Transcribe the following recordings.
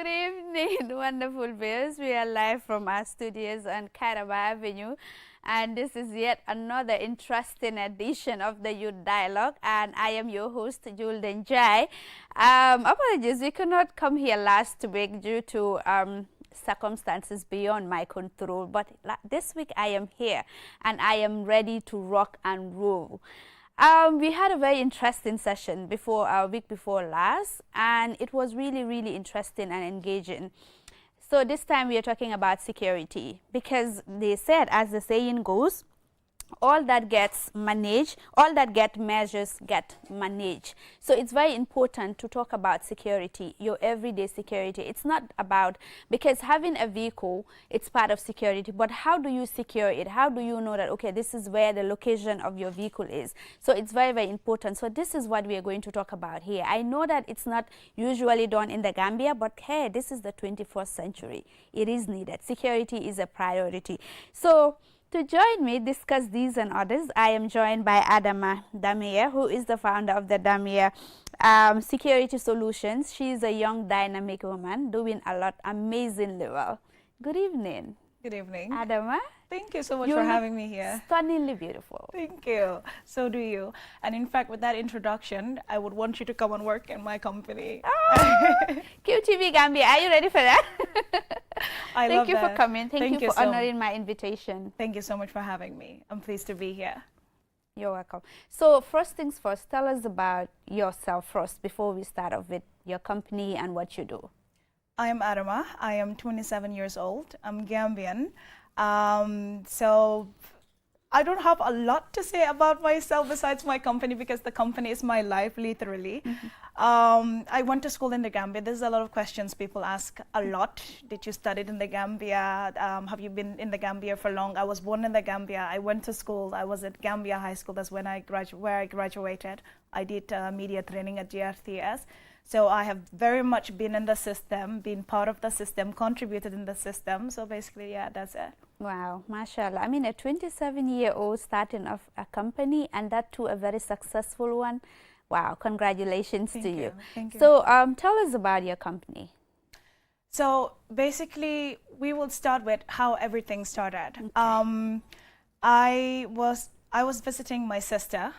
Good evening, wonderful viewers. We are live from our studios on Kairaba Avenue, and this is yet another interesting edition of the Youth Dialogue, and I am your host, Julden Jai. Apologies, we could not come here last week due to circumstances beyond my control, but this week I am here, and I am ready to rock and roll. We had a very interesting session before our week before last, and it was really interesting and engaging. So this time we are talking about security, because they said, as the saying goes, all that gets managed, all that get measures get managed. So it's very important to talk about security, your everyday security. It's not about, because having a vehicle, it's part of security, but how do you secure it? How do you know that, okay, this is where the location of your vehicle is? So it's very important. So this is what we are going to talk about here. I know that it's not usually done in the Gambia, but hey, this is the 21st century. It is needed. Security is a priority. So to join me, discuss these and others, I am joined by Adama Damia, who is the founder of the Damia Security Solutions. She is a young, dynamic woman doing a lot amazingly well. Good evening. Good evening. Adama. Thank you so much for having me here. Stunningly beautiful. Thank you. So do you. And in fact, with that introduction, I would want you to come and work in my company. Oh, QTV Gambia, are you ready for that? Thank you for coming. Thank you for honoring my invitation. Thank you so much for having me. I'm pleased to be here. You're welcome. So first things first, tell us about yourself first before we start off with your company and what you do. I am Adama. I am 27 years old. I'm Gambian. So I don't have a lot to say about myself besides my company, because the company is my life, literally. I went to school in the Gambia. There's a lot of questions people ask a lot. Did you study in the Gambia? Have you been in the Gambia for long? I was born in the Gambia. I went to school. I was at Gambia High School. That's when where I graduated. I did media training at GRTS. So I have very much been in the system, been part of the system, contributed in the system. So basically, yeah, that's it. Wow, mashallah. I mean, a 27-year-old starting off a company, and that too a very successful one. Wow, congratulations to you. Thank you. So tell us about your company. So basically, we will start with how everything started. Okay. I was visiting my sister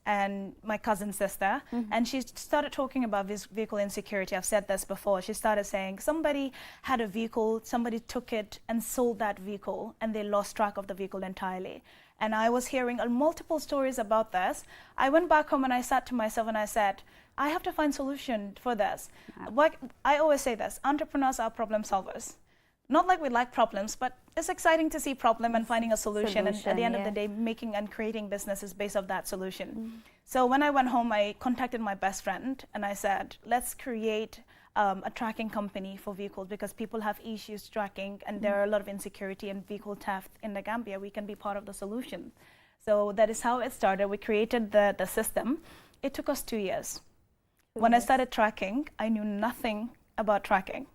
and my cousin's sister, and she started talking about this vehicle insecurity. I've said this before. She started saying somebody had a vehicle, somebody took it and sold that vehicle, and they lost track of the vehicle entirely. And I was hearing multiple stories about this. I went back home and I sat to myself and I said, I have to find solution for this. I always say this, entrepreneurs are problem solvers. Not like we like problems, but it's exciting to see problem and finding a solution, and at the end of the day, making and creating businesses based on that solution. So when I went home, I contacted my best friend and I said, let's create a tracking company for vehicles, because people have issues tracking and there are a lot of insecurity and vehicle theft in the Gambia. We can be part of the solution. So that is how it started. We created the system. It took us 2 years. When I started tracking, I knew nothing about tracking.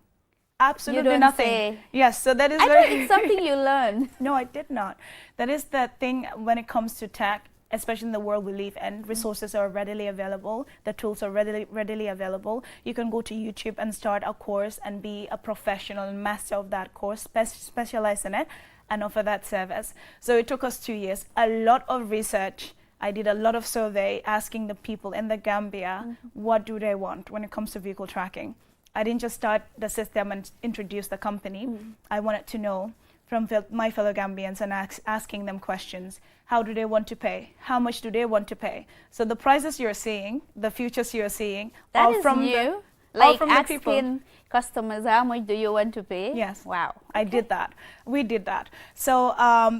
Absolutely nothing. Say. Yes, so that is I thought it's something you learn. No, I did not. That is the thing when it comes to tech, especially in the world we live in. Resources are readily available. The tools are readily available. You can go to YouTube and start a course and be a professional master of that course, specialize in it, and offer that service. So it took us 2 years, a lot of research. I did a lot of survey asking the people in the Gambia, what do they want when it comes to vehicle tracking. I didn't just start the system and introduce the company. I wanted to know from my fellow Gambians and asking them questions. How do they want to pay? How much do they want to pay? So the prices you're seeing, the futures you're seeing, that are is from new. all Like from the asking people. customers, how much do you want to pay? Yes. Wow. I did that. We did that. So,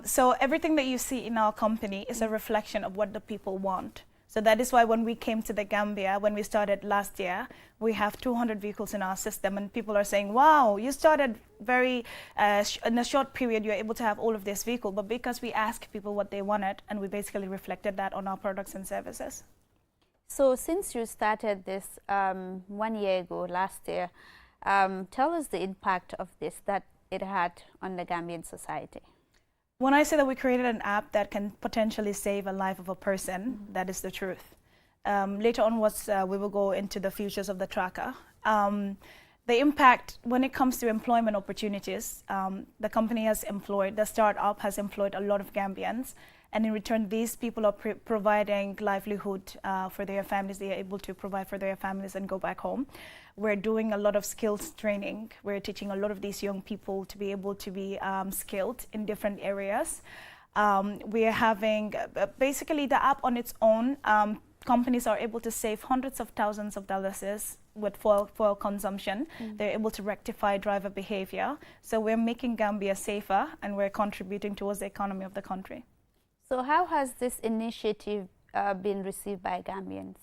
so everything that you see in our company is a reflection of what the people want. So that is why when we came to the Gambia, when we started last year, we have 200 vehicles in our system, and people are saying, wow, you started very, in a short period, you're able to have all of this vehicle. But because we asked people what they wanted, and we basically reflected that on our products and services. So since you started this 1 year ago, last year, tell us the impact of this that it had on the Gambian society. When I say that we created an app that can potentially save a life of a person, that is the truth. Later on, we will go into the futures of the tracker. The impact when it comes to employment opportunities, the company has employed, the startup has employed a lot of Gambians, and in return these people are providing livelihood for their families. They are able to provide for their families and go back home. We're doing a lot of skills training. We're teaching a lot of these young people to be able to be skilled in different areas. We are having basically the app on its own. Companies are able to save hundreds of thousands of dollars with fuel consumption. They're able to rectify driver behavior. So we're making Gambia safer, and we're contributing towards the economy of the country. So how has this initiative been received by Gambians?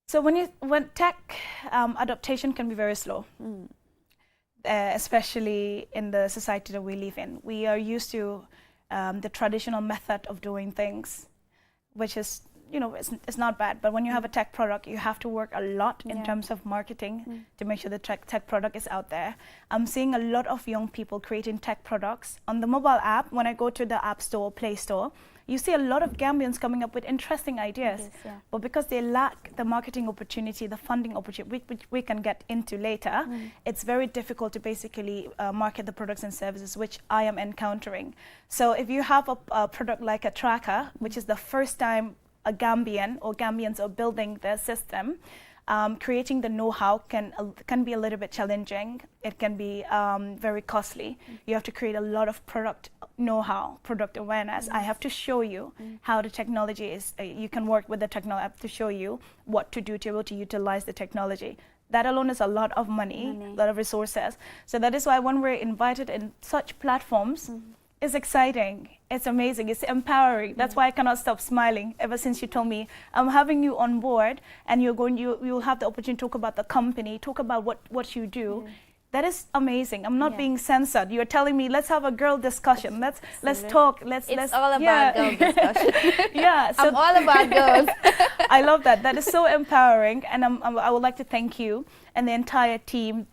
So when tech adaptation can be very slow, especially in the society that we live in. We are used to the traditional method of doing things, which is, you know, it's not bad, but when you have a tech product, you have to work a lot in terms of marketing to make sure the tech product is out there. I'm seeing a lot of young people creating tech products on the mobile app. When I go to the App Store, Play Store, you see a lot of Gambians coming up with interesting ideas, but because they lack the marketing opportunity, the funding opportunity, which we can get into later, it's very difficult to basically market the products and services, which I am encountering. So if you have a product like a tracker, which is the first time a Gambian or Gambians are building the system, creating the know-how can be a little bit challenging. It can be very costly. You have to create a lot of product know-how, product awareness. I have to show you how the technology is. You can work with the technology app to show you what to do to be able to utilize the technology. That alone is a lot of money, a lot of resources. So that is why when we're invited in such platforms, it's exciting, it's amazing, it's empowering. That's why I cannot stop smiling ever since you told me I'm having you on board, and you will have the opportunity to talk about the company, talk about what you do. That is amazing. I'm not being censored. You're telling me let's have a girl discussion. Let's talk. Let's all about girl discussion. So I'm all about girls. I love that. That is so empowering, and I would like to thank you and the entire team,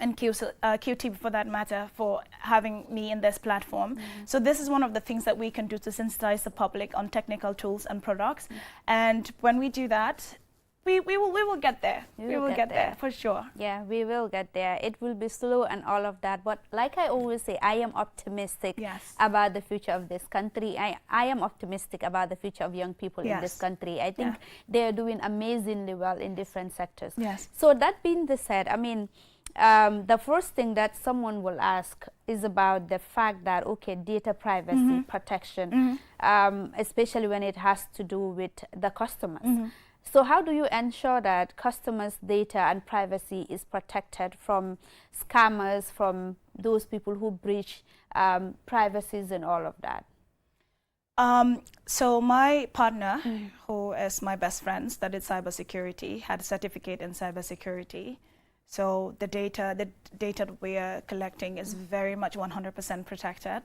and QTV for that matter, for having me in this platform. So this is one of the things that we can do to sensitize the public on technical tools and products. And when we do that, we will get there. We will get there for sure. Yeah, we will get there. It will be slow and all of that. But like I always say, I am optimistic about the future of this country. I am optimistic about the future of young people in this country. I think they are doing amazingly well in different sectors. So that being said, I mean, the first thing that someone will ask is about the fact that, okay, data privacy protection, especially when it has to do with the customers. So how do you ensure that customers' data and privacy is protected from scammers, from those people who breach privacies and all of that? So my partner, who is my best friend, studied cybersecurity, had a certificate in cybersecurity. So the data that we are collecting is very much 100% protected.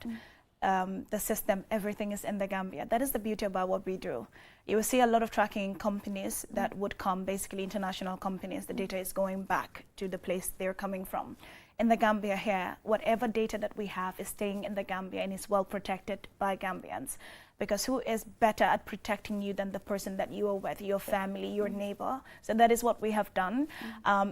The system, everything is in the Gambia. That is the beauty about what we do. You will see a lot of tracking companies that would come, basically international companies. The data is going back to the place they're coming from. In the Gambia here, whatever data that we have is staying in the Gambia and is well protected by Gambians. Because who is better at protecting you than the person that you are with, your family, your neighbor? So that is what we have done.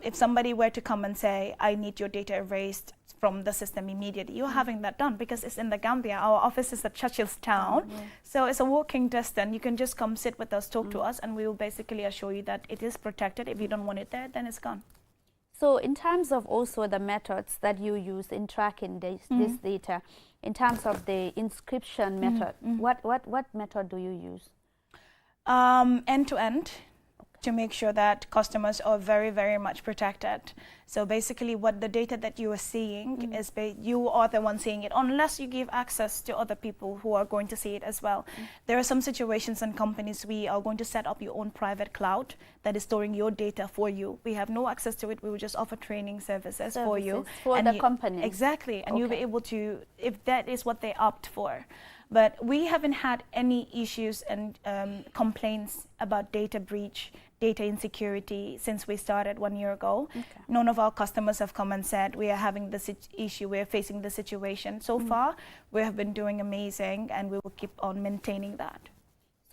If somebody were to come and say, I need your data erased from the system immediately, you're having that done because it's in the Gambia. Our office is at Churchill's Town. So it's a walking distance. You can just come sit with us, talk to us, and we will basically assure you that it is protected. If you don't want it there, then it's gone. So in terms of also the methods that you use in tracking this data, in terms of the inscription method, what method do you use? End-to-end, to make sure that customers are very, very much protected. So basically what the data that you are seeing is you are the one seeing it, unless you give access to other people who are going to see it as well. There are some situations and companies we are going to set up your own private cloud that is storing your data for you. We have no access to it. We will just offer training services for you. For the company. Exactly. And you'll be able to, if that is what they opt for. But we haven't had any issues and complaints about data breach, data insecurity since we started 1 year ago. None of our customers have come and said we are having this issue, we are facing the situation. So far, we have been doing amazing, and we will keep on maintaining that.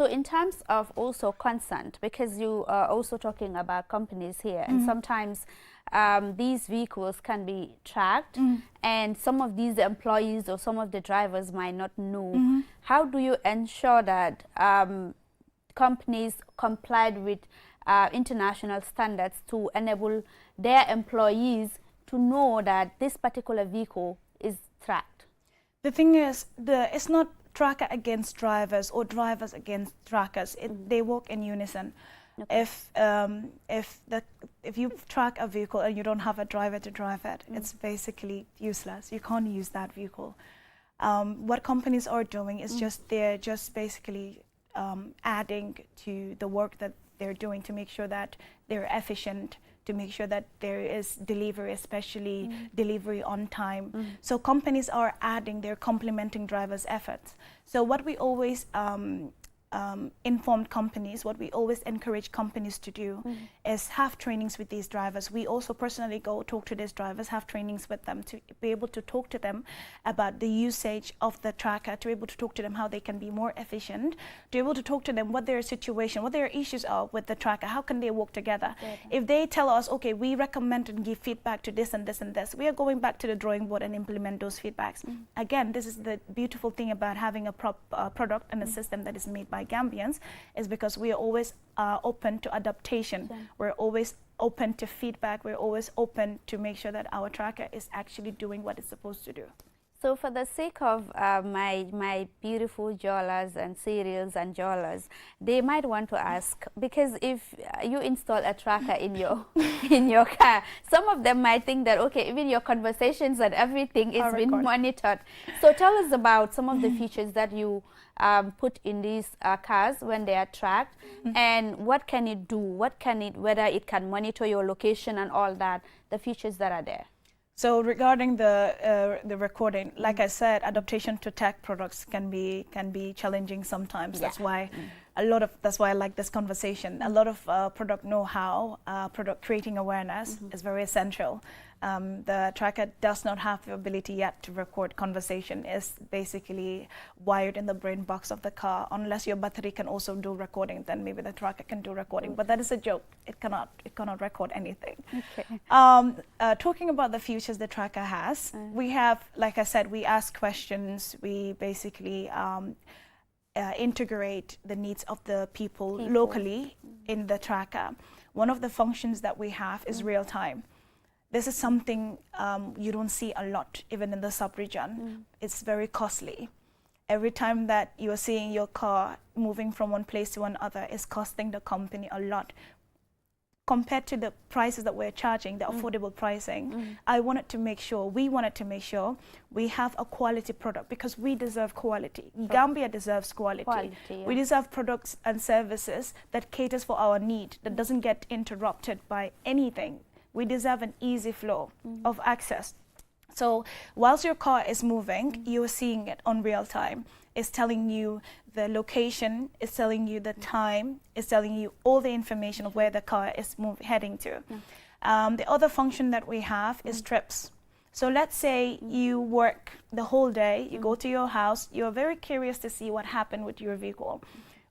So in terms of also consent, because you are also talking about companies here, and sometimes these vehicles can be tracked, and some of these employees or some of the drivers might not know. How do you ensure that companies complied with international standards to enable their employees to know that this particular vehicle is tracked? The thing is, it's not tracker against drivers or drivers against trackers. They work in unison. Okay. If you track a vehicle and you don't have a driver to drive it, it's basically useless. You can't use that vehicle. What companies are doing is they're just basically adding to the work that they're doing to make sure that they're efficient, to make sure that there is delivery, especially delivery on time. So companies are adding, they're complementing drivers' efforts. So what we always informed companies, what we always encourage companies to do is have trainings with these drivers. We also personally go talk to these drivers, have trainings with them to be able to talk to them about the usage of the tracker, to be able to talk to them how they can be more efficient, to be able to talk to them what their situation, what their issues are with the tracker, how can they work together. If they tell us, okay, we recommend and give feedback to this and this and this, we are going back to the drawing board and implement those feedbacks. Again, this is the beautiful thing about having a product and a system that is made by Gambians, is because we are always open to adaptation. We're always open to feedback. We're always open to make sure that our tracker is actually doing what it's supposed to do. So for the sake of my beautiful jollers and cereals and jollers, they might want to ask, because if you install a tracker in your in your car, some of them might think that, okay, even your conversations and everything is being monitored. So tell us about some of the features that you put in these cars when they are tracked, and what can it do? What can it, whether it can monitor your location and all that, the features that are there. So regarding the recording, like I said, adaptation to tech products can be challenging sometimes. That's why that's why I like this conversation. A lot of product know-how, product creating awareness is very essential. The tracker does not have the ability yet to record conversation. It's basically wired in the brain box of the car. Unless your battery can also do recording, then maybe the tracker can do recording. But that is a joke. It cannot record anything. Okay. Talking about the features the tracker has, we have, like I said, we ask questions. We basically integrate the needs of the people locally in the tracker. One of the functions that we have is real time. This is something you don't see a lot, even in the sub-region. It's very costly. Every time that you are seeing your car moving from one place to another is costing the company a lot. Compared to the prices that we're charging, the affordable pricing, we wanted to make sure we have a quality product, because we deserve quality. Gambia deserves quality. We deserve products and services that caters for our need, that doesn't get interrupted by anything. We deserve an easy flow of access. So whilst your car is moving, you are seeing it on real time. It's telling you the location, it's telling you the time, it's telling you all the information of where the car is heading to. The other function that we have is trips. So let's say you work the whole day, you go to your house, you're very curious to see what happened with your vehicle.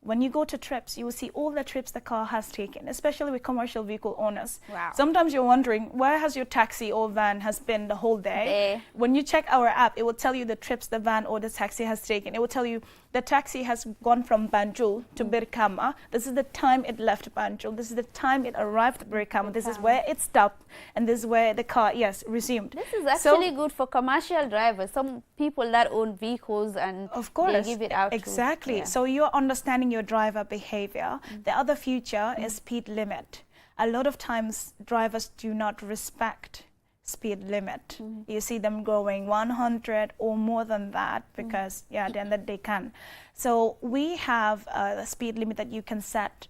When you go to trips, you will see all the trips the car has taken, especially with commercial vehicle owners. Wow. Sometimes you're wondering, where has your taxi or van has been the whole day? When you check our app, it will tell you the trips the van or the taxi has taken. It will tell you the taxi has gone from Banjul to Brikama. This is the time it left Banjul. This is the time it arrived at Brikama. This is where it stopped, and this is where the car, resumed. This is actually good for commercial drivers, some people that own vehicles, and of course, they give it out. Exactly. So you're understanding your driver behavior. The other feature is speed limit. A lot of times drivers do not respect speed limit. You see them going 100 or more than that, because then that they can. So we have a speed limit that you can set,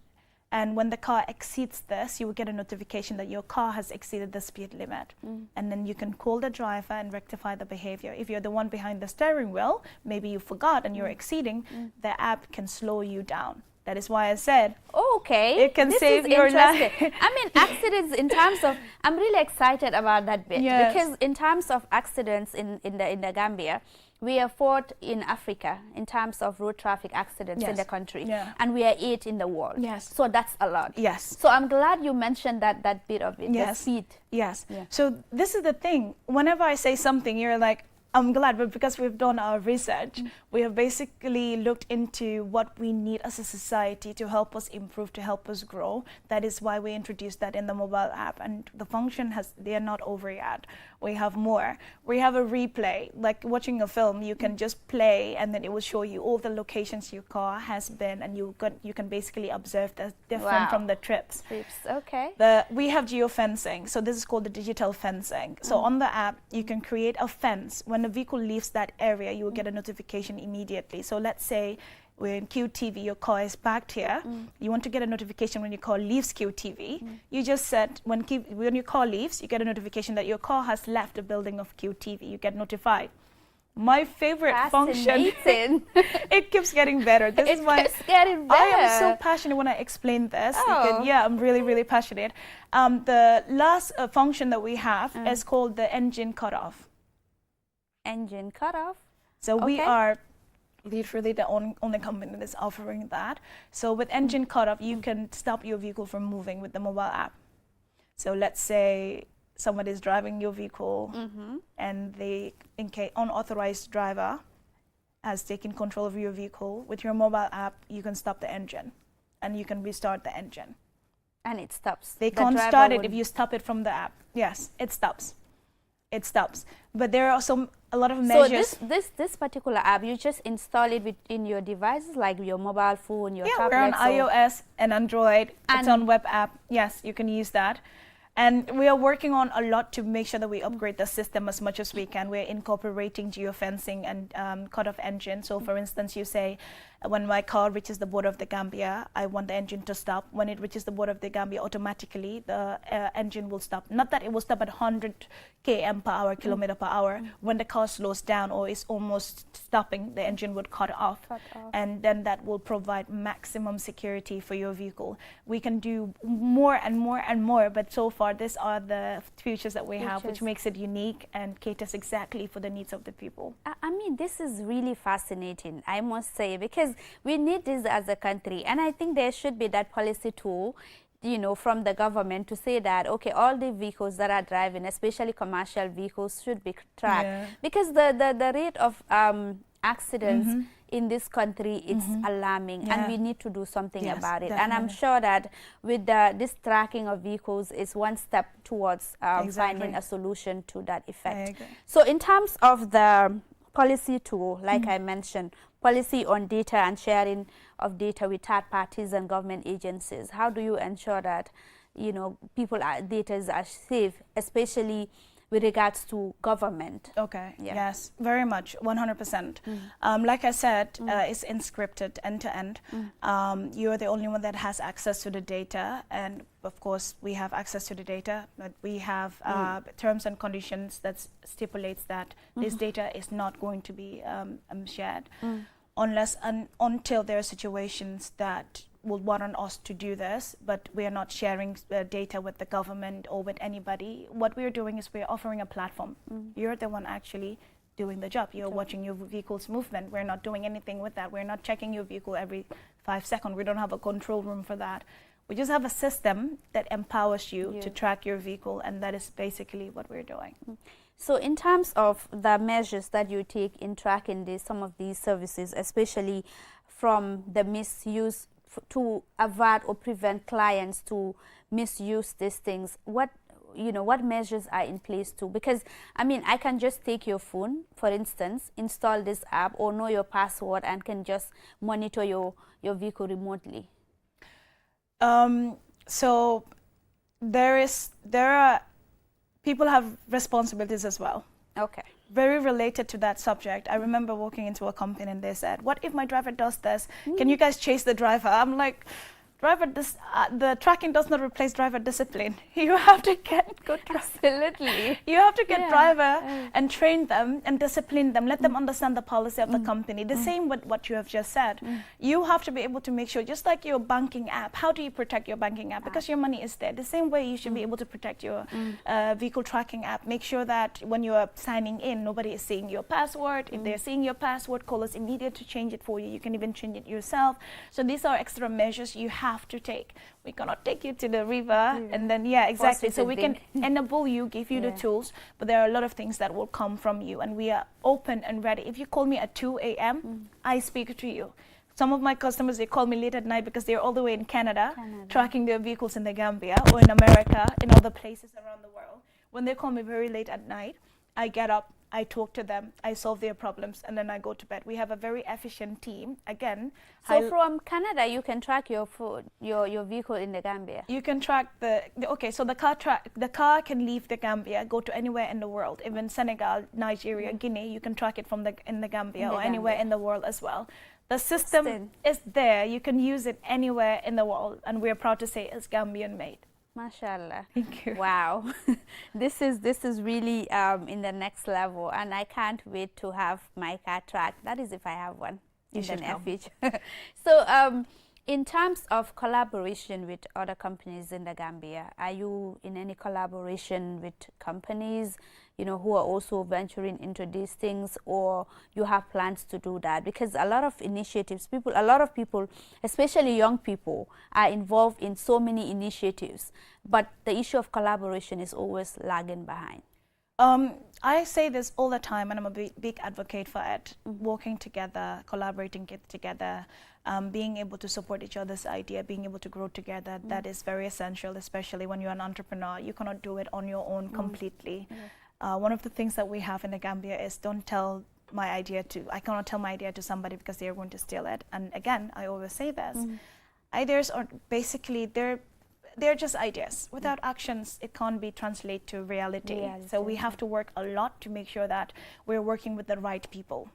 and when the car exceeds this, you will get a notification that your car has exceeded the speed limit. And then you can call the driver and rectify the behavior. If you're the one behind the steering wheel, maybe you forgot and you're exceeding, the app can slow you down. That is why I said, it can save your life. I mean, accidents in terms of, I'm really excited about that bit, because in terms of accidents in the Gambia, we are fourth in Africa in terms of road traffic accidents in the country, and we are 8th in the world. Yes. So that's a lot. Yes. So I'm glad you mentioned that bit of it, the speed. Yes. Yeah. So this is the thing. Whenever I say something, you're like, I'm glad, but because we've done our research, we have basically looked into what we need as a society to help us improve, to help us grow. That is why we introduced that in the mobile app, and the function they are not over yet. We have more. We have a replay, like watching a film. You can just play, and then it will show you all the locations your car has been, and you can basically observe the different from the trips. Okay. We have geofencing, so this is called the digital fencing. So on the app, you can create a fence. When the vehicle leaves that area, you will get a notification immediately. So let's say we're in QTV, your car is parked here. You want to get a notification when your car leaves QTV. You just set, when your car leaves, you get a notification that your car has left the building of QTV. You get notified. My favorite function, it keeps getting better. This is why I am so passionate when I explain this. Because, I'm really, really passionate. The last function that we have is called the engine cutoff. Engine cutoff? So we are literally the only company that is offering that. So with engine cutoff, you can stop your vehicle from moving with the mobile app. So let's say somebody is driving your vehicle and the unauthorized driver has taken control of your vehicle. With your mobile app, you can stop the engine and you can restart the engine. And it stops. They can't start it if you stop it from the app. Yes, it stops. It stops. But there are a lot of measures. So this particular app, you just install it in your devices, like your mobile phone, your tablet. We're on iOS and Android. It's on web app. Yes, you can use that. And we are working on a lot to make sure that we upgrade the system as much as we can. We're incorporating geofencing and cutoff engine. So for instance, you say, when my car reaches the border of the Gambia, I want the engine to stop. When it reaches the border of the Gambia, automatically the engine will stop. Not that it will stop at 100 km per hour, kilometer per hour. When the car slows down or is almost stopping, the engine would cut off. And then that will provide maximum security for your vehicle. We can do more and more and more, but so far these are the features that we have, which makes it unique and caters exactly for the needs of the people. I mean, this is really fascinating, I must say, because we need this as a country, and I think there should be that policy tool, you know, from the government to say that, okay, all the vehicles that are driving, especially commercial vehicles, should be tracked. Because the rate of accidents in this country is alarming, and we need to do something about it. And I'm sure that with this tracking of vehicles is one step towards finding a solution to that effect. So in terms of the policy tool, like I mentioned, policy on data and sharing of data with third parties and government agencies, how do you ensure that, you know, data are safe, especially with regards to government? Yes, very much, 100%. Like I said, it's encrypted end to end. You're the only one that has access to the data, and of course we have access to the data, but we have terms and conditions that stipulates that this data is not going to be shared unless and until there are situations that will warrant us to do this, but we are not sharing data with the government or with anybody. What we are doing is we are offering a platform. You're the one actually doing the job. You're watching your vehicle's movement. We're not doing anything with that. We're not checking your vehicle every 5 seconds. We don't have a control room for that. We just have a system that empowers you to track your vehicle, and that is basically what we're doing. So in terms of the measures that you take in tracking some of these services, especially from the misuse to avert or prevent clients to misuse these things, what measures are in place too? Because I mean, I can just take your phone, for instance, install this app or know your password and can just monitor your vehicle remotely. So people have responsibilities as well. Very related to that subject. I remember walking into a company and they said, what if my driver does this? Can you guys chase the driver? I'm like, the tracking does not replace driver discipline. You have to get good Absolutely. You have to get driver and train them and discipline them, let them understand the policy of the company. The same with what you have just said. You have to be able to make sure, just like your banking app, how do you protect your banking app? Because your money is there. The same way you should be able to protect your vehicle tracking app. Make sure that when you are signing in, nobody is seeing your password. If they're seeing your password, call us immediate to change it for you. You can even change it yourself. So these are extra measures you have to take. We cannot take you to the river and then, exactly. So we can enable you, give you the tools, but there are a lot of things that will come from you, and we are open and ready. If you call me at 2 a.m., I speak to you. Some of my customers, they call me late at night because they're all the way in Canada, tracking their vehicles in the Gambia or in America, in other places around the world. When they call me very late at night, I get up, I talk to them, I solve their problems, and then I go to bed. We have a very efficient team. Again, so from Canada, you can track your food, your vehicle in the Gambia. You can track so the car can leave the Gambia, go to anywhere in the world, even Senegal, Nigeria, Guinea. You can track it from in the Gambia or anywhere in the world as well. The system is there. You can use it anywhere in the world, and we're proud to say it's Gambian made. Mashallah. Thank you. Wow. This is really in the next level, and I can't wait to have my car tracked. That is if I have one in the near future. So in terms of collaboration with other companies in the Gambia, are you in any collaboration with companies, you know, who are also venturing into these things, or you have plans to do that? Because a lot of initiatives, a lot of people, especially young people, are involved in so many initiatives, but the issue of collaboration is always lagging behind. I say this all the time, and I'm a big advocate for it. Working together, collaborating together, being able to support each other's idea, being able to grow together, that is very essential, especially when you're an entrepreneur. You cannot do it on your own completely. One of the things that we have in the Gambia is I cannot tell my idea to somebody because they're going to steal it. And again, I always say this, ideas are basically, they're just ideas. Without actions, it can't be translated to reality. So we have to work a lot to make sure that we're working with the right people.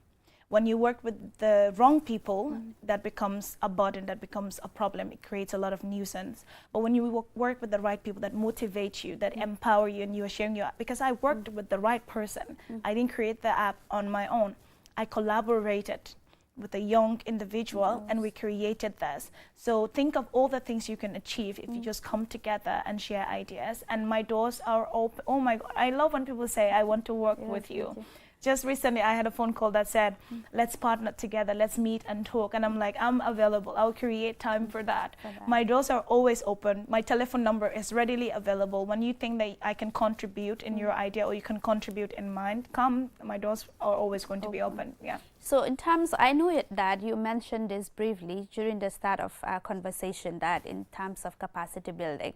When you work with the wrong people, that becomes a burden, that becomes a problem. It creates a lot of nuisance. But when you work with the right people that motivate you, that empower you, and you are sharing your app, because I worked with the right person. I didn't create the app on my own. I collaborated with a young individual, and we created this. So think of all the things you can achieve if you just come together and share ideas. And my doors are open. Oh my God, I love when people say, I want to work with you. Just recently, I had a phone call that said, let's partner together, let's meet and talk. And I'm like, I'm available. I'll create time for that. My doors are always open. My telephone number is readily available. When you think that I can contribute in your idea, or you can contribute in mine, come. My doors are always going to be open. Yeah. So in terms, I know that you mentioned this briefly during the start of our conversation, that in terms of capacity building,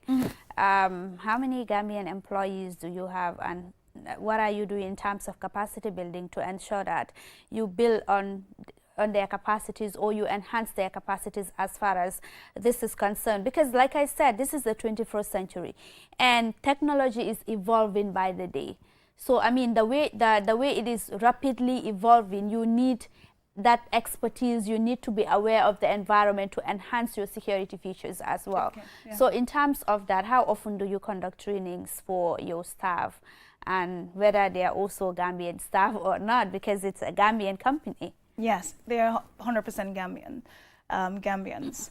how many Gambian employees do you have, and what are you doing in terms of capacity building to ensure that you build on their capacities, or you enhance their capacities as far as this is concerned? Because like I said, this is the 21st century and technology is evolving by the day. So I mean, the way it is rapidly evolving, you need that expertise, you need to be aware of the environment to enhance your security features as well. So in terms of that, how often do you conduct trainings for your staff, and whether they are also Gambian staff or not, because it's a Gambian company? Yes, they are 100% Gambians.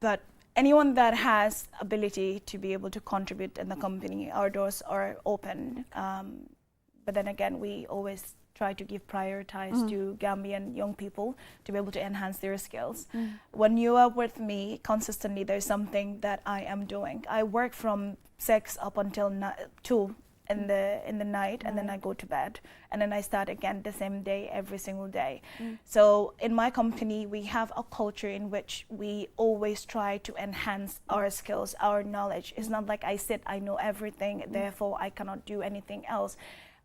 But anyone that has ability to be able to contribute in the company, our doors are open. But then again, we always try to give prioritize to Gambian young people to be able to enhance their skills. When you are with me consistently, there's something that I am doing. I work from 6 up until 2 in the night, and then I go to bed, and then I start again the same day every single day. So in my company, we have a culture in which we always try to enhance our skills, our knowledge. It's not like I know everything, therefore I cannot do anything else.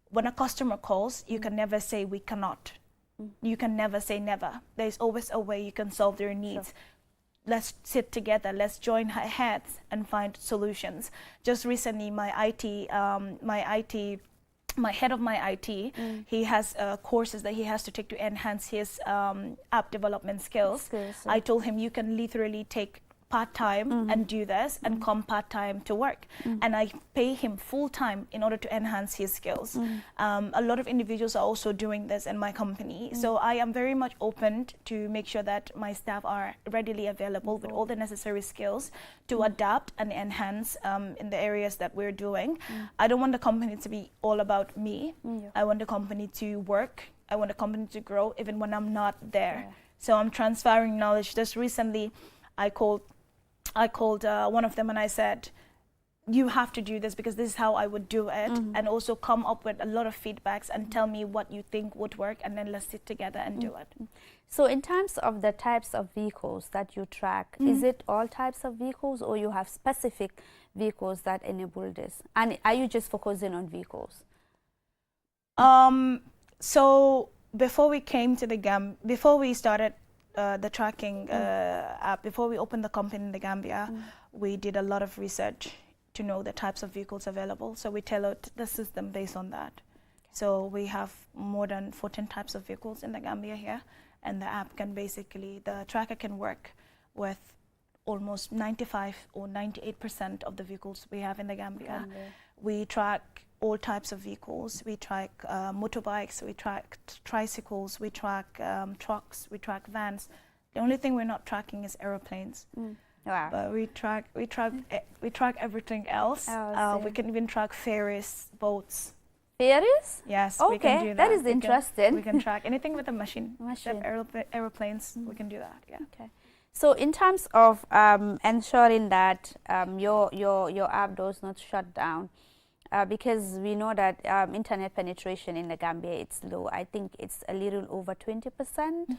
When a customer calls, you can never say we cannot. You can never say never. There's always a way you can solve their needs. Let's sit together, let's join heads and find solutions. Just recently, my IT my head of my IT, he has courses that he has to take to enhance his app development skills. I told him, you can literally take part-time and do this and come part-time to work, and I pay him full-time in order to enhance his skills. A lot of individuals are also doing this in my company, so I am very much open to make sure that my staff are readily available with all the necessary skills to adapt and enhance in the areas that we're doing. I don't want the company to be all about me. I want the company to work. I want the company to grow even when I'm not there. So I'm transferring knowledge. Just recently I called one of them and I said, you have to do this because this is how I would do it, and also come up with a lot of feedbacks and tell me what you think would work, and then let's sit together and do it. So in terms of the types of vehicles that you track, is it all types of vehicles, or you have specific vehicles that enable this? And are you just focusing on vehicles? So before we came to before we started the tracking app, before we opened the company in the Gambia, we did a lot of research to know the types of vehicles available. So we tailored the system based on that. So we have more than 14 types of vehicles in the Gambia here, and the app can basically, the tracker can work with almost 95 or 98% of the vehicles we have in the Gambia. We track all types of vehicles. We track motorbikes, we track tricycles, we track trucks, we track vans. The only thing we're not tracking is aeroplanes. Wow. But we track everything else. We can even track ferries, boats. Ferries? Yes, okay, we can do that. That is interesting. We can track anything with a machine. Aeroplanes, we can do that. Yeah. Okay. So in terms of ensuring that your app does not shut down, because we know that internet penetration in the Gambia, it's low. I think it's a little over 20%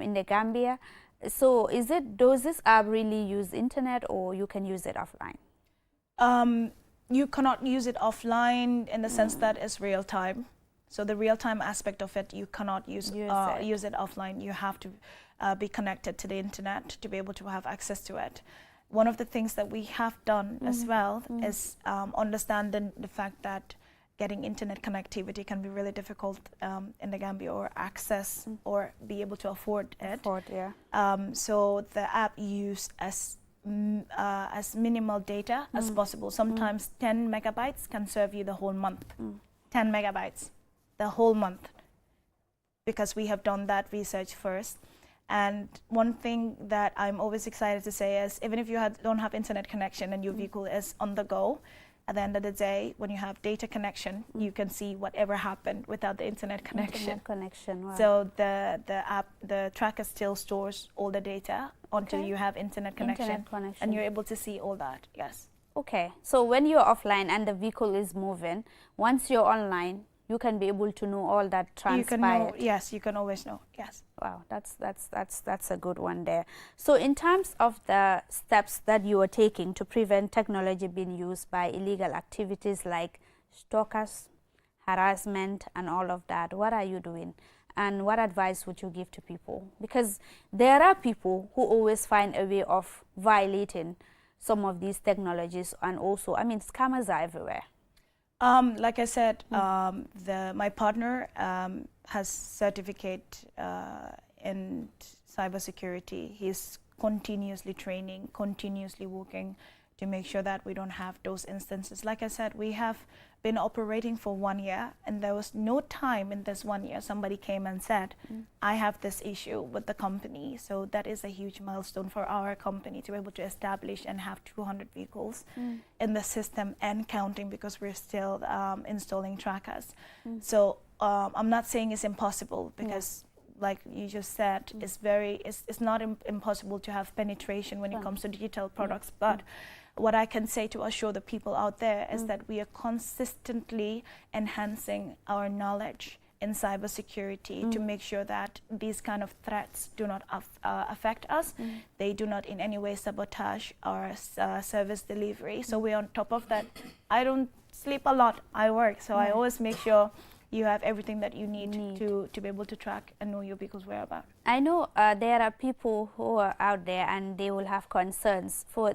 in the Gambia. So does this app really use internet, or you can use it offline? You cannot use it offline in the sense that it's real time. So the real time aspect of it, you cannot use it offline. You have to be connected to the internet to be able to have access to it. One of the things that we have done as well is understand the fact that getting internet connectivity can be really difficult in the Gambia, or access or be able to afford it. So the app used as minimal data as possible. Sometimes 10 megabytes can serve you the whole month. 10 megabytes, the whole month, because we have done that research first. And one thing that I'm always excited to say is, even if you don't have internet connection and your vehicle is on the go, at the end of the day, when you have data connection, you can see whatever happened without the internet connection. Wow. So the tracker still stores all the data until you have internet connection, and you're able to see all that. Yes. Okay. So when you're offline and the vehicle is moving, once you're online, you can be able to know all that transpired. You can know, yes, you can always know, yes. Wow, that's a good one there. So in terms of the steps that you are taking to prevent technology being used by illegal activities like stalkers, harassment, and all of that, what are you doing? And what advice would you give to people? Because there are people who always find a way of violating some of these technologies, and also, I mean, scammers are everywhere. Like I said, my partner has certificate in cybersecurity. He's continuously training, continuously working to make sure that we don't have those instances. Like I said, we have been operating for 1 year, and there was no time in this 1 year somebody came and said, I have this issue with the company. So that is a huge milestone for our company to be able to establish and have 200 vehicles in the system and counting, because we're still installing trackers. So I'm not saying it's impossible, because like you just said, it's not impossible to have penetration when it comes to digital products, but what I can say to assure the people out there is that we are consistently enhancing our knowledge in cybersecurity to make sure that these kind of threats do not affect us. They do not in any way sabotage our service delivery. So we're on top of that. I don't sleep a lot, I work, so I always make sure you have everything that you need to be able to track and know your vehicle's whereabouts. I know there are people who are out there and they will have concerns for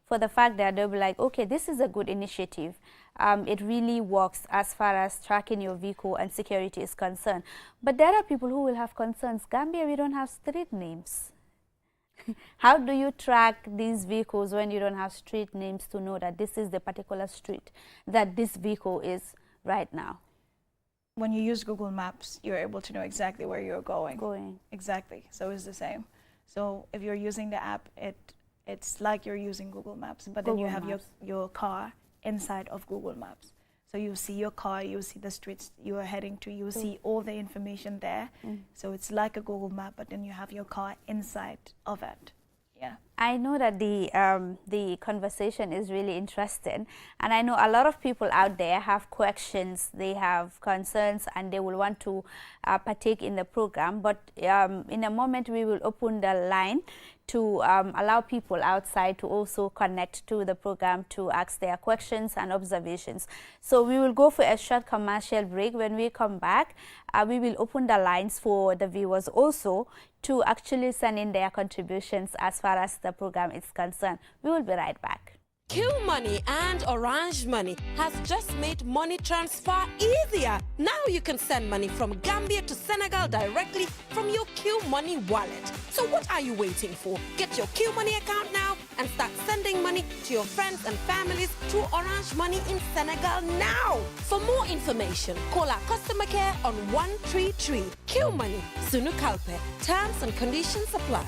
for the fact that they'll be like, okay, this is a good initiative. It really works as far as tracking your vehicle and security is concerned. But there are people who will have concerns. Gambia, we don't have street names. How do you track these vehicles when you don't have street names to know that this is the particular street that this vehicle is right now? When you use Google Maps, you're able to know exactly where you're going. Exactly. So it's the same. So if you're using the app, it's like you're using Google Maps, but then you have your car inside of Google Maps. So you see your car, you see the streets you are heading to, you see all the information there. So it's like a Google map, but then you have your car inside of it. Yeah. I know that the conversation is really interesting, and I know a lot of people out there have questions, they have concerns, and they will want to partake in the program. But in a moment, we will open the line to allow people outside to also connect to the program to ask their questions and observations. So we will go for a short commercial break. When we come back, we will open the lines for the viewers also to actually send in their contributions as far as the program is concerned. We will be right back. Q Money and Orange Money has just made money transfer easier. Now you can send money from Gambia to Senegal directly from your Q Money wallet. So what are you waiting for? Get your Q Money account now and start sending money to your friends and families through Orange Money in Senegal now. For more information, call our customer care on 133. Q Money, Sunu Kalpe. Terms and conditions apply.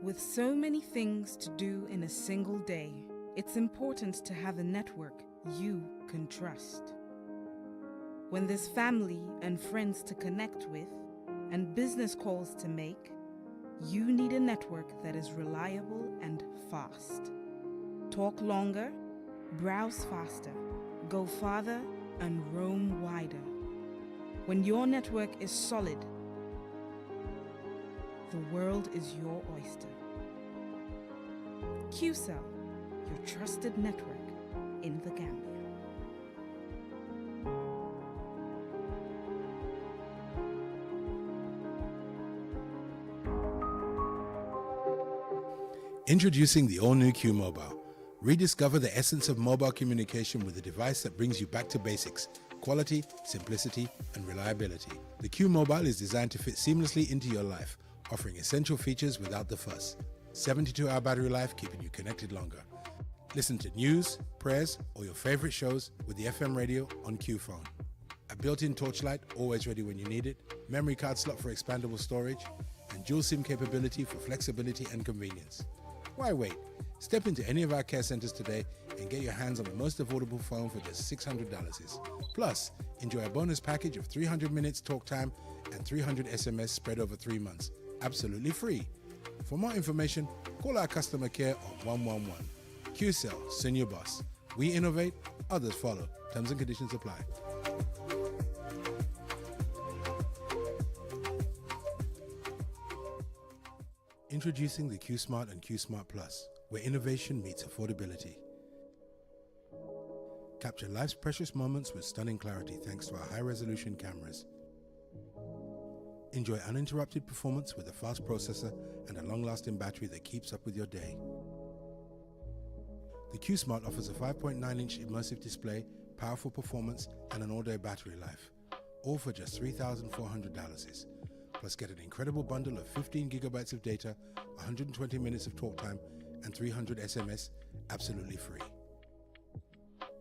With so many things to do in a single day, it's important to have a network you can trust. When there's family and friends to connect with and business calls to make, you need a network that is reliable and fast. Talk longer, browse faster, go farther, and roam wider. When your network is solid, the world is your oyster. QCell, your trusted network in the Gambia. Introducing the all-new Q Mobile. Rediscover the essence of mobile communication with a device that brings you back to basics: quality, simplicity, and reliability. The Q Mobile is designed to fit seamlessly into your life, offering essential features without the fuss. 72-hour battery life, keeping you connected longer. Listen to news, prayers, or your favorite shows with the FM radio on Q Phone. A built-in torchlight, always ready when you need it, memory card slot for expandable storage, and dual SIM capability for flexibility and convenience. Why wait? Step into any of our care centers today and get your hands on the most affordable phone for just $600. Plus, enjoy a bonus package of 300 minutes talk time and 300 SMS spread over 3 months. Absolutely free. For more information, call our customer care on 111. QCell, Senior Boss. We innovate, others follow. Terms and conditions apply. Introducing the Q Smart and Q Smart Plus, where innovation meets affordability. Capture life's precious moments with stunning clarity thanks to our high-resolution cameras. Enjoy uninterrupted performance with a fast processor and a long-lasting battery that keeps up with your day. The Q Smart offers a 5.9-inch immersive display, powerful performance, and an all-day battery life, all for just $3,400. Plus get an incredible bundle of 15 gigabytes of data, 120 minutes of talk time, and 300 SMS absolutely free.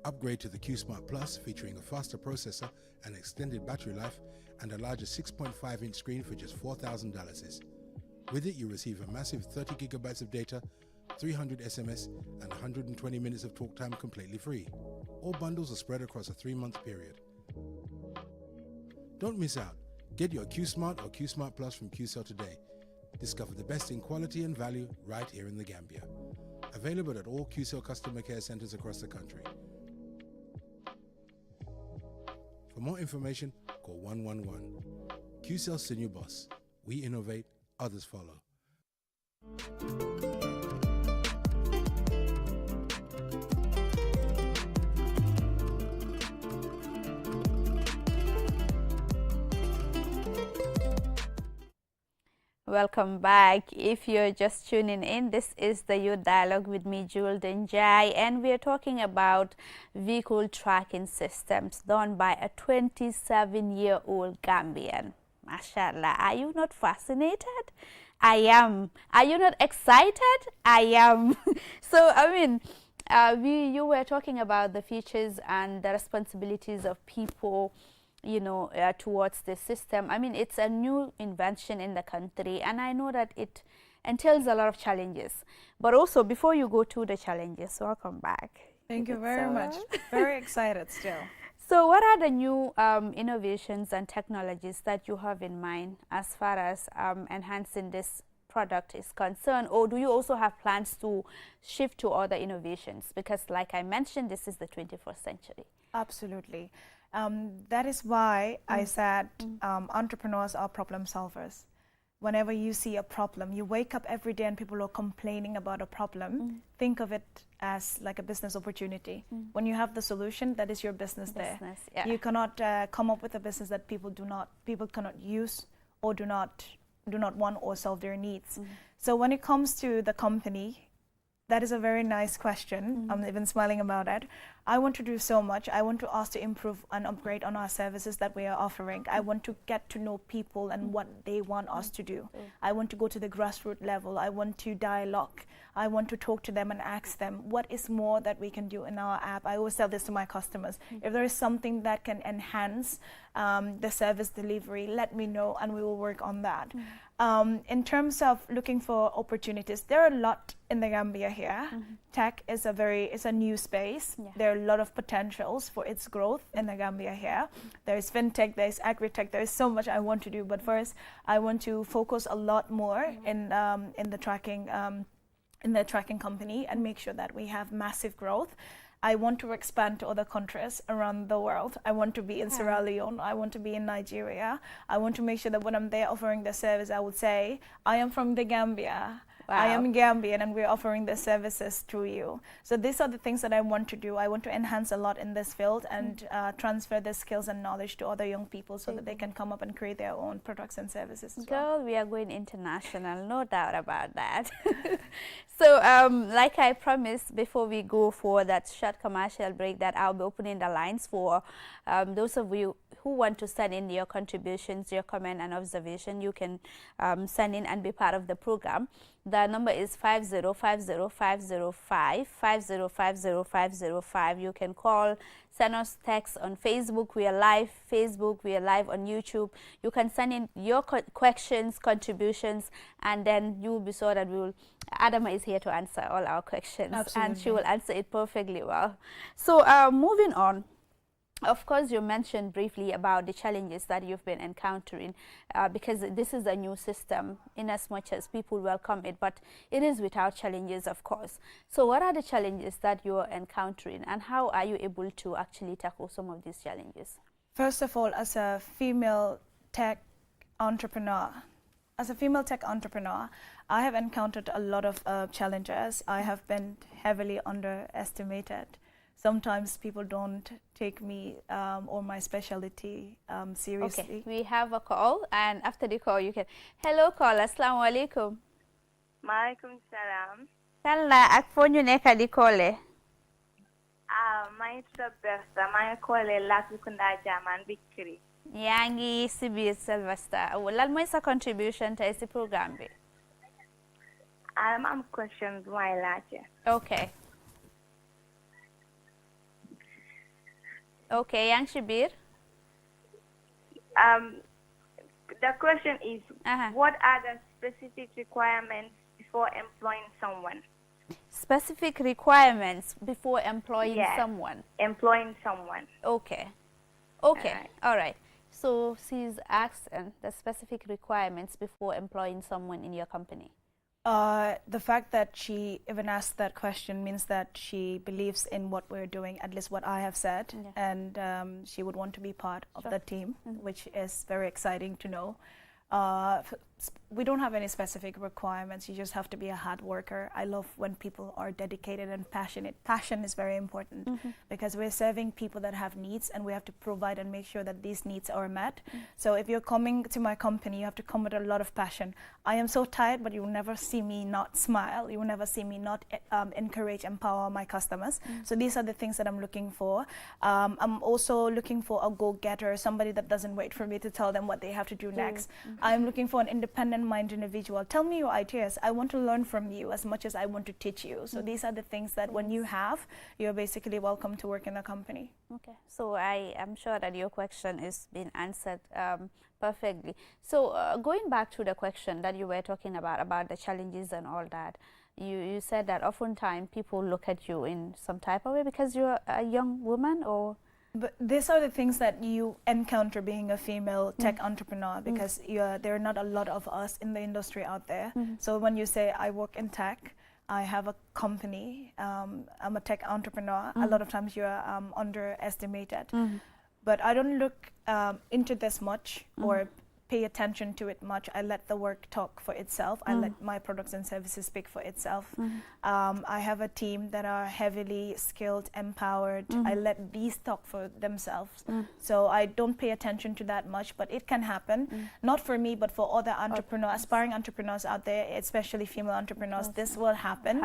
Upgrade to the Q Smart Plus featuring a faster processor and extended battery life and a larger 6.5-inch screen for just $4,000. With it, you receive a massive 30 gigabytes of data, 300 SMS, and 120 minutes of talk time completely free. All bundles are spread across a 3-month period. Don't miss out. Get your Q Smart or Q Smart Plus from QCell today. Discover the best in quality and value right here in the Gambia. Available at all QCell customer care centers across the country. For more information, call 111. QCell Senior Boss. We innovate, others follow. Welcome back. If you're just tuning in, this is the Youth Dialogue with me, Jewel Denjai, and we're talking about vehicle tracking systems done by a 27-year-old Gambian. Mashallah, are you not fascinated? I am. Are you not excited? I am. So, I mean, you were talking about the features and the responsibilities of people, you know, towards the system. I mean, it's a new invention in the country, and I know that it entails a lot of challenges. But also, before you go to the challenges, welcome back. Thank you very much. Very excited still. So what are the new innovations and technologies that you have in mind as far as enhancing this product is concerned, or do you also have plans to shift to other innovations? Because like I mentioned, this is the 21st century. Absolutely. That is why I said entrepreneurs are problem solvers. Whenever you see a problem, you wake up every day and people are complaining about a problem, think of it as like a business opportunity. When you have the solution, that is your business there. Yeah. You cannot come up with a business that people cannot use or do not want or solve their needs. So when it comes to the company, that is a very nice question. I'm even smiling about it. I want to do so much. I want to ask to improve and upgrade on our services that we are offering. I want to get to know people and what they want us to do. I want to go to the grassroots level. I want to dialogue. I want to talk to them and ask them what is more that we can do in our app. I always tell this to my customers. If there is something that can enhance the service delivery, let me know and we will work on that. In terms of looking for opportunities, there are a lot in the Gambia here. Tech is a new space. There are a lot of potentials for its growth in the Gambia here. There is fintech, there is agri-tech, there is so much I want to do. But first, I want to focus a lot more in the tracking company and make sure that we have massive growth. I want to expand to other countries around the world. I want to be in Sierra Leone. I want to be in Nigeria. I want to make sure that when I'm there offering the service, I would say, I am from the Gambia. Wow. I am Gambian and we're offering the services through you. So these are the things that I want to do. I want to enhance a lot in this field and transfer the skills and knowledge to other young people so that they can come up and create their own products and services as well. Girl, we are going international, no doubt about that. So like I promised before we go for that short commercial break, that I'll be opening the lines for those of you who want to send in your contributions, your comment and observation. You can send in and be part of the program. The number is 5050505, 5050505. You can call, send us text on Facebook. We are live Facebook, we are live on YouTube. You can send in your questions, contributions, and then you will be sure that Adama is here to answer all our questions. Absolutely. And she will answer it perfectly well. So moving on. Of course, you mentioned briefly about the challenges that you've been encountering because this is a new system in as much as people welcome it, but it is without challenges, of course. So what are the challenges that you're encountering and how are you able to actually tackle some of these challenges? First of all, as a female tech entrepreneur, I have encountered a lot of challenges. I have been heavily underestimated. Sometimes people don't take me or my specialty seriously. Okay, we have a call, and after the call you can... Hello, caller. Assalamu alaikum. Maalaikum salam. Kalla, ak fo ñu nekk di callé? My name is Bertha. My call is Latrikunda Jaman Bikri. yaa ngi si biir Sylvester. Lan mooy sa contribution tey si programme bi? am questions my laajte. Okay. Okay, yaa ngi si biir? The question is, what are the specific requirements before employing someone? Specific requirements before employing someone? Employing someone. Okay. Okay, all right. So she's asking the specific requirements before employing someone in your company. The fact that she even asked that question means that she believes in what we're doing, at least what I have said, and she would want to be part of the team, which is very exciting to know. we don't have any specific requirements. You just have to be a hard worker. I love when people are dedicated and passionate. Passion is very important because we're serving people that have needs, and we have to provide and make sure that these needs are met. So if you're coming to my company, you have to come with a lot of passion. I am so tired, but you will never see me not smile. You will never see me not encourage, empower my customers. So these are the things that I'm looking for. I'm also looking for a go-getter, somebody that doesn't wait for me to tell them what they have to do next. I'm looking for an independent-minded individual. Tell me your ideas. I want to learn from you as much as I want to teach you. So these are the things that when you have, you're basically welcome to work in the company. Okay, so I am sure that your question is being answered perfectly. So going back to the question that you were talking about the challenges and all that, you said that oftentimes people look at you in some type of way because you're a young woman, or? But these are the things that you encounter being a female tech entrepreneur, because there are not a lot of us in the industry out there. So when you say I work in tech, I have a company, I'm a tech entrepreneur, a lot of times you're underestimated. But I don't look into this much or pay attention to it much. I let the work talk for itself. I let my products and services speak for itself. I have a team that are heavily skilled, empowered. I let these talk for themselves. So I don't pay attention to that much, but it can happen. Not for me, but for other entrepreneurs, aspiring entrepreneurs out there, especially female entrepreneurs. This will happen.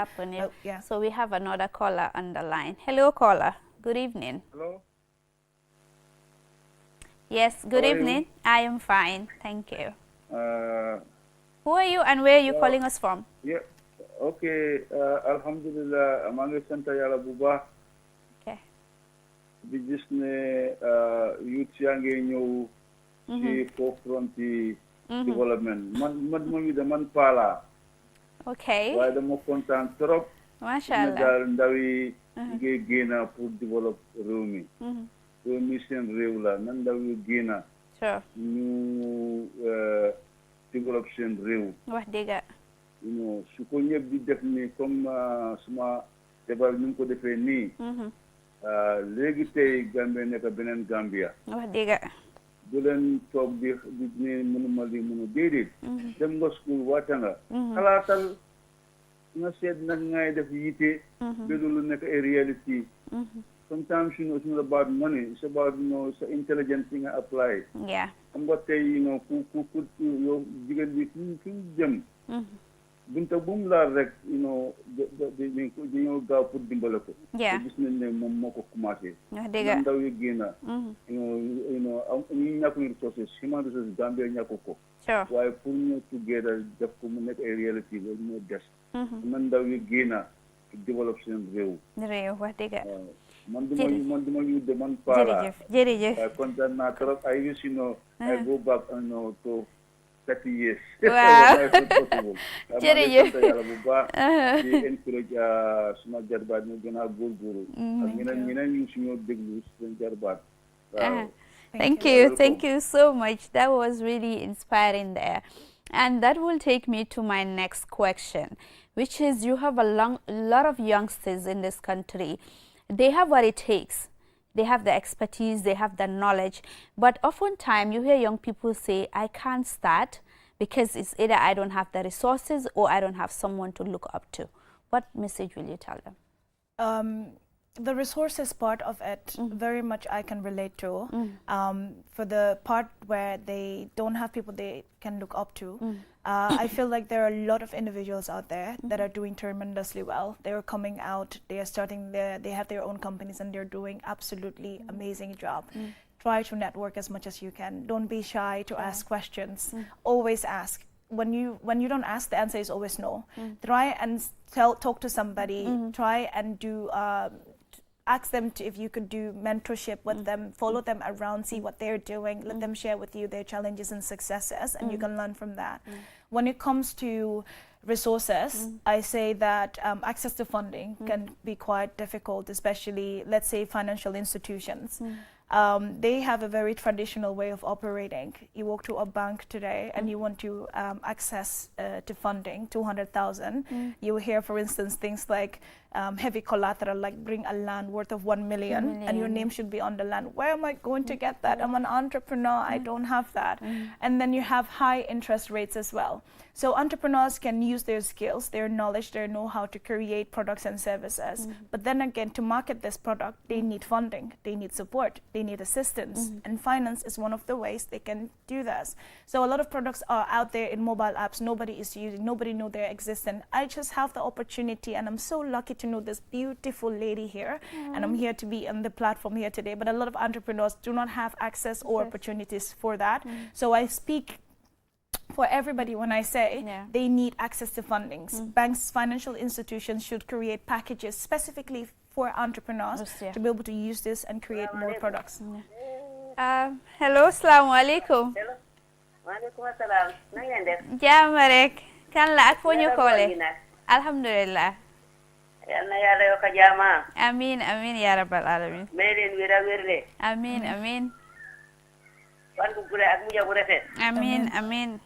Yeah. So we have another caller on the line. Hello, caller. Good evening. Hello. Yes, good evening. I am fine, thank you. Who are you and where are you calling us from? Yeah, okay. Alhamdulillah, maa ngi sant Yàlla bu baax. Okay. Di gis ne youth yaa ngi ñëw ci forefront yi development. Man Pala. Okay. waaye dama kontaan trop. Masha Allah. daal ndaw yi ngi génn pour développer réew mi. Mission réew la nan ndaw yu génn ñu développe seen réew. wax dëgg. su ko ñëpp di def nii comme suma jabar ñu ko defee nii. léegi tey Gambia nekk beneen Gambia. wax dëgg. bu leen toog di ne mënuma li mënu déedéet. dem nga school waata nga. xalaatal nga seet nag ngay def yitte. ba loolu nekk ay réalité. Sometimes, it's not about money. It's about, it's intelligence thing I apply. Yeah. I'm going to tell you, you can them. Bunta boom la rek, the go put dimbalako. Yeah. Business name moko kumase. Dega. Ndaw yu gena. Ñu ñak resources, human resources Gambia ñakoko. Sure. Why putting together def ko mu nek reality lo ñu dess. Man ndaw yu gena develop seen réew. Réew wax dëgg. Man duma yu de man para. Jërëjëf. I content na trop. I wish I go back to 30 years. Wow. Jërëjëf. Di encourage suma jarbaat ñu gën a góorgóorlu. Ak ñeneen ñu suñu déglu seen jarbaat. Thank you so much. That was really inspiring there. And that will take me to my next question, which is you have a lot of youngsters in this country. They have what it takes. They have the expertise, they have the knowledge. But oftentimes you hear young people say, I can't start because it's either I don't have the resources or I don't have someone to look up to. What message will you tell them? The resources part of it, very much I can relate to. For the part where they don't have people they can look up to, I feel like there are a lot of individuals out there that are doing tremendously well. They are coming out, they are starting they have their own companies and they're doing absolutely amazing job. Try to network as much as you can. Don't be shy to ask questions. Always ask. When you don't ask, the answer is always no. Try and talk to somebody. Try and do ask them if you could do mentorship with them, follow them around, see what they're doing, let them share with you their challenges and successes, and you can learn from that. When it comes to resources, I say that access to funding can be quite difficult, especially, let's say, financial institutions. they have a very traditional way of operating. You walk to a bank today and you want to access to funding, 200,000. You hear, for instance, things like heavy collateral, like bring a land worth of 1 million, and your name should be on the land. Where am I going to get that? I'm an entrepreneur, I don't have that. And then you have high interest rates as well. So entrepreneurs can use their skills, their knowledge, their know-how to create products and services. But then again, to market this product, they need funding, they need support, they need assistance. And finance is one of the ways they can do this. So a lot of products are out there in mobile apps, nobody is using, nobody know they're existent. I just have the opportunity, and I'm so lucky to know this beautiful lady here, and I'm here to be on the platform here today. But a lot of entrepreneurs do not have access or opportunities for that. So I speak for everybody when I say they need access to fundings. Banks, financial institutions should create packages specifically for entrepreneurs to be able to use this and create more products. Hello, assalamu alaikum. Waalaikum assalam. Na ngeen def? Jaam rek. Kan la ak fo ñu koole? Alhamdulillah. Yal na Yàlla yokk jaama. Amin, amin ya rabbal alamin. May leen wér a wérle. Amin, amin. Fan bu gudde ak mujj bu rafet. Amin, amin.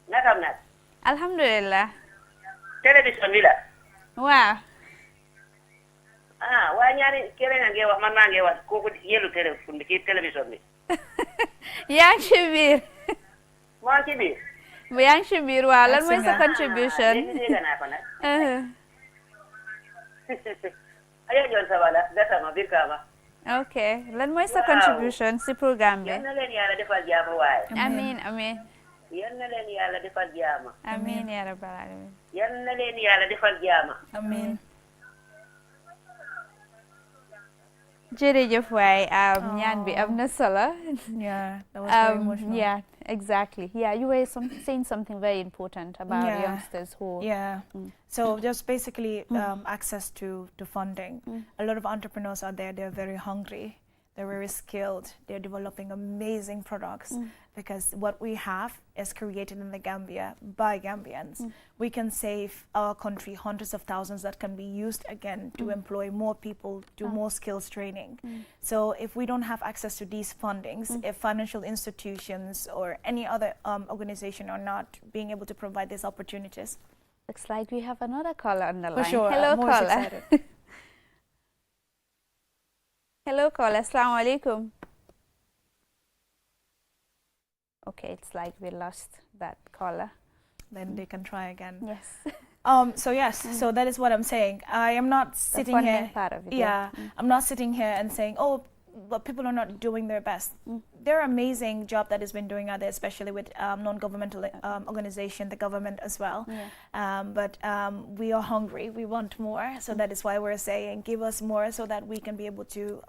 Nakam nag. Alhamdulillah. Télévision bi la. Waaw. Waa ñaari keneen a ngi wax man maa ngi wax kooku yelu téléphone bi ci télévision bi. Yaa ngi ci biir. Moo ci biir. Yaa ngi ci biir waaw lan mooy sa contribution? Dégg naa ko nag. Ayo joon sa wala gasama biir kaama. Okay, lan mooy sa contribution si programme bi? Yal na leen Yàlla defal jaama waaye. Amin, amin. Yal na leen Yàlla defal jaama. Amin ya rabbal alamin. Yal na leen Yàlla defal jaama. Amin. Jërëjëf waay ñaan bi am na solo. Yeah, that was very emotional. Yeah, exactly. Yeah, you were saying something very important about youngsters who. Yeah. So just basically access to funding. A lot of entrepreneurs out there, they're very hungry. They're very skilled. They're developing amazing products because what we have is created in the Gambia by Gambians. We can save our country hundreds of thousands that can be used again to employ more people, do more skills training. So if we don't have access to these fundings, if financial institutions or any other organization are not being able to provide these opportunities. Looks like we have another caller on the line. For sure. Hello, I'm more caller. excited. Hello, caller. Assalamu alaikum. Okay, it's like we lost that caller. Then they can try again. Yes. So yes, so that is what I'm saying. I am not sitting funding here. part of it, I'm not sitting here and saying, oh, but people are not doing their best. There are amazing job that has been doing out there, especially with non-governmental organization, the government as well. But we are hungry. We want more. So that is why we're saying, give us more so that we can be able to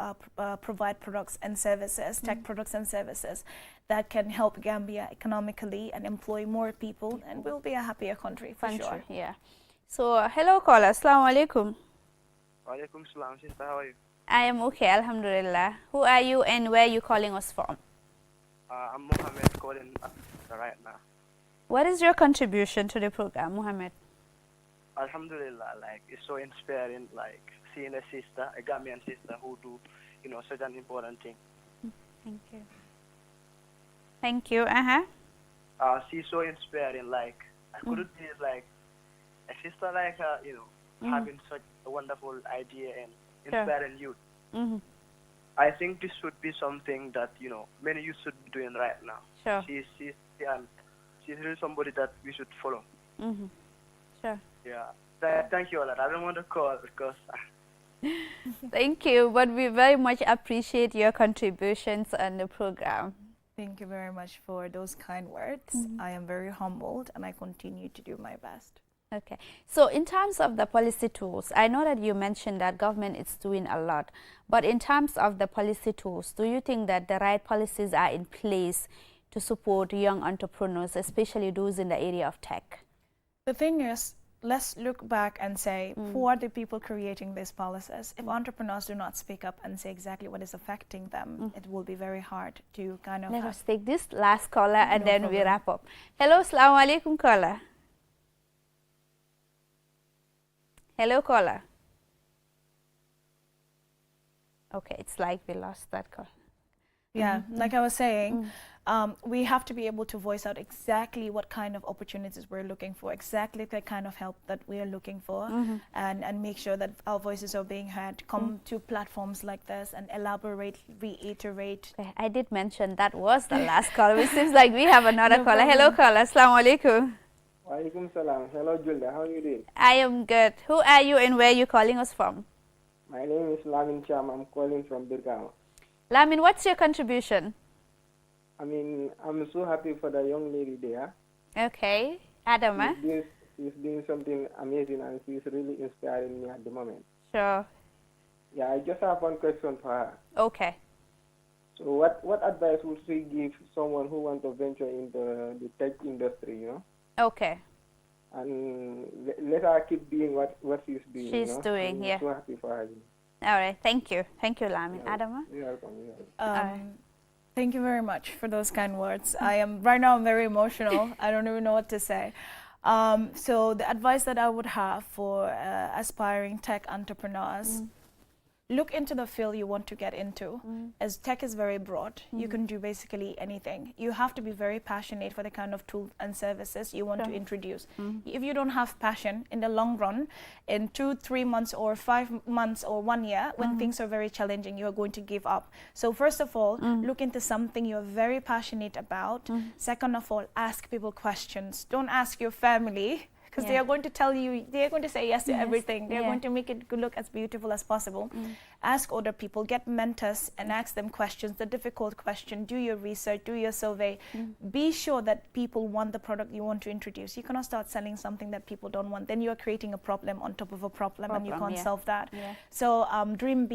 provide products and services, tech products and services that can help Gambia economically and employ more people, and we'll be a happier country for sure. Yeah. So, hello caller. Assalamu alaikum. Walaikum salam, sister. How are you? I am okay, alhamdulillah. Who are you and where are you calling us from? I'm Mohammed calling right now. What is your contribution to the program, Mohammed? Alhamdulillah, like it's so inspiring, like seeing a sister, a Gambian sister who do, such an important thing. Thank you. Thank you. She's so inspiring, like I couldn't be like a sister like her, having such a wonderful idea and inspiring youth. I think this should be something that many youth should be doing right now. Sure. She's really somebody that we should follow. Sure. Yeah. Thank you all. I don't want to call because. Thank you, but we very much appreciate your contributions on the program. Thank you very much for those kind words. I am very humbled and I continue to do my best. Okay. So in terms of the policy tools, I know that you mentioned that government is doing a lot, but in terms of the policy tools, do you think that the right policies are in place to support young entrepreneurs, especially those in the area of tech? The thing is, let's look back and say, who are the people creating these policies? If entrepreneurs do not speak up and say exactly what is affecting them, it will be very hard to kind of... Let us take this last caller and then we wrap up. Hello, assalamu alaikum caller. Hello, caller. Okay, it's like we lost that call. Yeah, like I was saying, we have to be able to voice out exactly what kind of opportunities we're looking for, exactly the kind of help that we are looking for, and make sure that our voices are being heard. Come to platforms like this and elaborate, reiterate. I did mention that was the last call. It seems like we have another caller. Hello, caller. Assalamu alaikum. Walaikum salam. Hello, Julda. How are you doing? I am good. Who are you and where are you calling us from? My name is Lamin Cham. I'm calling from Birkama. Lamin, what's your contribution? I mean, I'm so happy for the young lady there. Okay. Adama? She's doing something amazing and she's really inspiring me at the moment. Sure. Yeah, I just have one question for her. Okay. So what advice would she give someone who wants to venture into the tech industry, you know? Okay. And let her keep doing what she's doing. She's doing, yeah. I'm so happy for her. All right. Thank you. Thank you, Lamin. Adama? You're welcome. You're welcome. Thank you very much for those kind words. Right now I'm very emotional. I don't even know what to say. So the advice that I would have for aspiring tech entrepreneurs, look into the field you want to get into. As tech is very broad, you can do basically anything. You have to be very passionate for the kind of tools and services you want to introduce. If you don't have passion, in the long run, in 2, 3 months or 5 months or 1 year, when things are very challenging, you are going to give up. So first of all, look into something you're very passionate about. Second of all, ask people questions. Don't ask your family, because they are going to tell you, they are going to say yes to everything. They are going to make it look as beautiful as possible. Ask other people, get mentors and ask them questions, the difficult question, do your research, do your survey. Be sure that people want the product you want to introduce. You cannot start selling something that people don't want. Then you are creating a problem on top of a problem and you can't solve that. So dream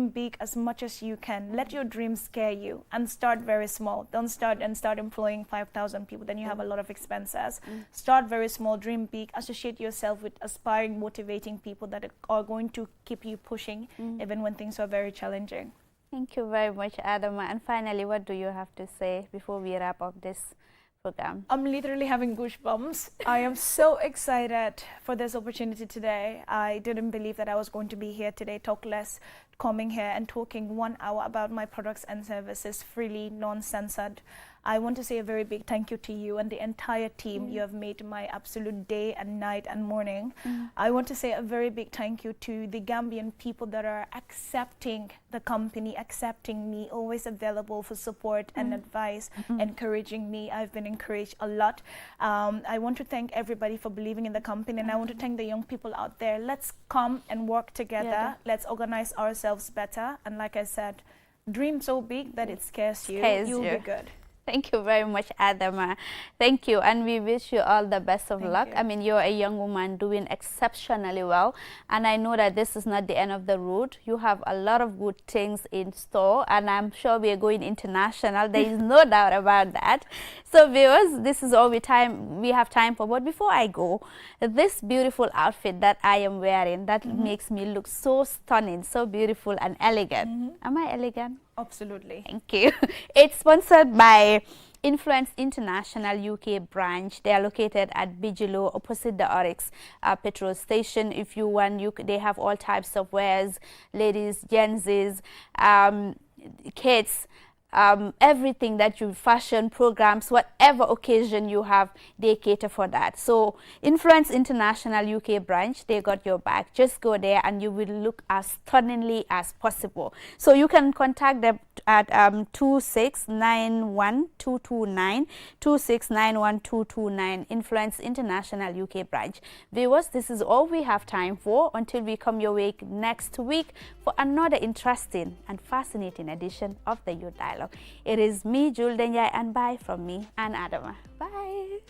big as much as you can. Let your dreams scare you and start very small. Don't start employing 5,000 people, then you have a lot of expenses. Start very small, dream big, associate yourself with aspiring, motivating people that are going to keep you pushing even when things are very challenging. Thank you very much, Adama. And finally, what do you have to say before we wrap up this program? I'm literally having goosebumps. I am so excited for this opportunity today. I didn't believe that I was going to be here today, coming here and talking 1 hour about my products and services freely, non-censored. I want to say a very big thank you to you and the entire team. You have made my absolute day and night and morning. I want to say a very big thank you to the Gambian people that are accepting the company, accepting me, always available for support and advice, encouraging me. I've been encouraged a lot. I want to thank everybody for believing in the company, and I want to thank the young people out there. Let's come and work together. Let's organize ourselves better. And like I said, dream so big that it scares you. You'll be good. Thank you very much, Adama. Thank you, and we wish you all the best of luck. I mean, you're a young woman doing exceptionally well, and I know that this is not the end of the road. You have a lot of good things in store, and I'm sure we are going international. There is no doubt about that. So, viewers, this is all we have time for. But before I go, this beautiful outfit that I am wearing, that makes me look so stunning, so beautiful and elegant. Am I elegant? Absolutely. Thank you. It's sponsored by Influence International UK branch. They are located at Bigelow, opposite the Oryx petrol station. If you want, they have all types of wares, ladies, gents, kids, everything that you fashion programs, whatever occasion you have, they cater for that. So Influence International UK branch, they got your back. Just go there and you will look as stunningly as possible. So you can contact them at 2691-229, 2691-229, Influence International UK branch. Viewers, this is all we have time for until we come your way next week for another interesting and fascinating edition of the Youth Dialogue. It is me, Jules Denyai, and bye from me and Adama. Bye.